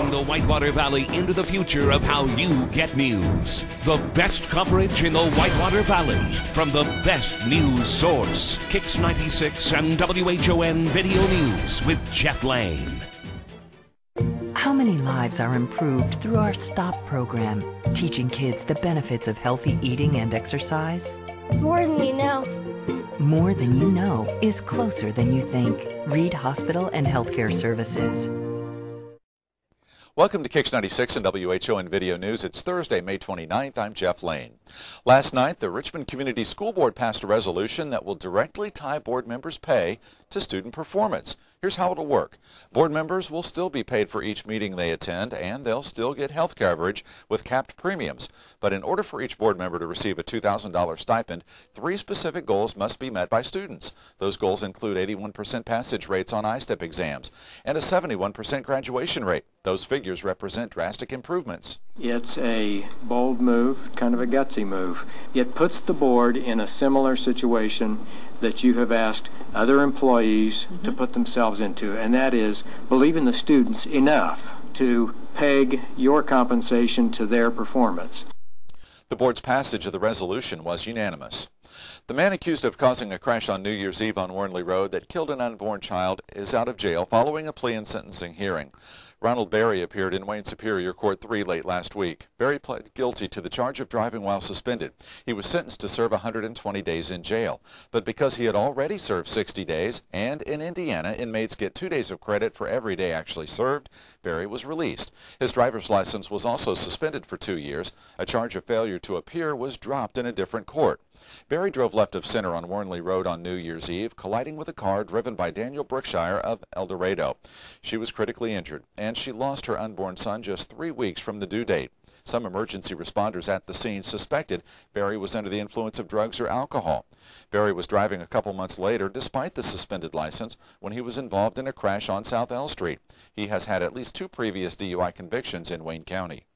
Leading the Whitewater Valley into the future of how you get news. The best coverage in the Whitewater Valley from the best news source. Kicks 96 and WHON Video News with Jeff Lane. How many lives are improved through our STOP program, teaching kids the benefits of healthy eating and exercise? More than you know. More Than You Know is closer than you think. Reed Hospital and Healthcare Services. Welcome to Kicks 96 and WHON Video News. It's Thursday, May 29th. I'm Jeff Lane. Last night, the Richmond Community School Board passed a resolution that will directly tie board members' pay to student performance. Here's how it'll work. Board members will still be paid for each meeting they attend, and they'll still get health coverage with capped premiums. But in order for each board member to receive a $2,000 stipend, 3 specific goals must be met by students. Those goals include 81% passage rates on ISTEP exams and a 71% graduation rate. Those figures represent drastic improvements. It's a bold move, kind of a gutsy move. It puts the board in a similar situation that you have asked other employees to put themselves into, and that is believe in the students enough to peg your compensation to their performance. The board's passage of the resolution was unanimous. The man accused of causing a crash on New Year's Eve on Warnley Road that killed an unborn child is out of jail following a plea and sentencing hearing. Ronald Berry appeared in Wayne Superior Court 3 late last week. Berry pled guilty to the charge of driving while suspended. He was sentenced to serve 120 days in jail. But because he had already served 60 days, and in Indiana, inmates get 2 days of credit for every day actually served, Berry was released. His driver's license was also suspended for 2 years. A charge of failure to appear was dropped in a different court. Berry drove left of center on Warnley Road on New Year's Eve, colliding with a car driven by Daniel Brookshire of El Dorado. She was critically injured, and she lost her unborn son just 3 weeks from the due date. Some emergency responders at the scene suspected Berry was under the influence of drugs or alcohol. Berry was driving a couple months later despite the suspended license when he was involved in a crash on South L Street. He has had at least 2 previous DUI convictions in Wayne County.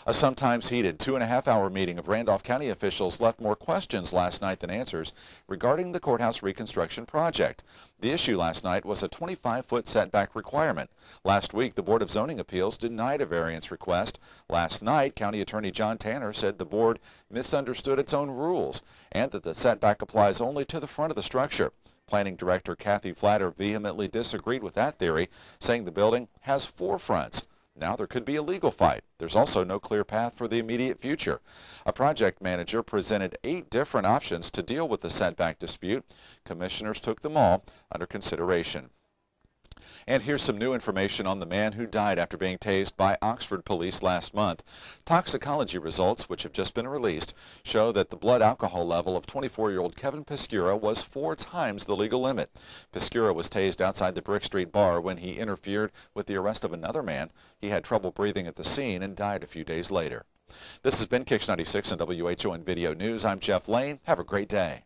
A sometimes heated 2.5-hour meeting of Randolph County officials left more questions last night than answers regarding the courthouse reconstruction project. The issue last night was a 25-foot setback requirement. Last week, the Board of Zoning Appeals denied a variance request. Last night, County Attorney John Tanner said the board misunderstood its own rules and that the setback applies only to the front of the structure. Planning Director Kathy Flatter vehemently disagreed with that theory, saying the building has 4 fronts. Now there could be a legal fight. There's also no clear path for the immediate future. A project manager presented 8 different options to deal with the setback dispute. Commissioners took them all under consideration. And here's some new information on the man who died after being tased by Oxford police last month. Toxicology results, which have just been released, show that the blood alcohol level of 24-year-old Kevin Piscura was 4 times the legal limit. Piscura was tased outside the Brick Street bar when he interfered with the arrest of another man. He had trouble breathing at the scene and died a few days later. This has been Kicks 96 and WHON Video News. I'm Jeff Lane. Have a great day.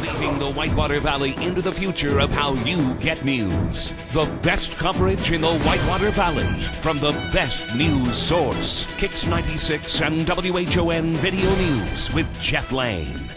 Leading the Whitewater Valley into the future of how you get news. The best coverage in the Whitewater Valley from the best news source. Kicks 96 and WHON Video News with Jeff Lane.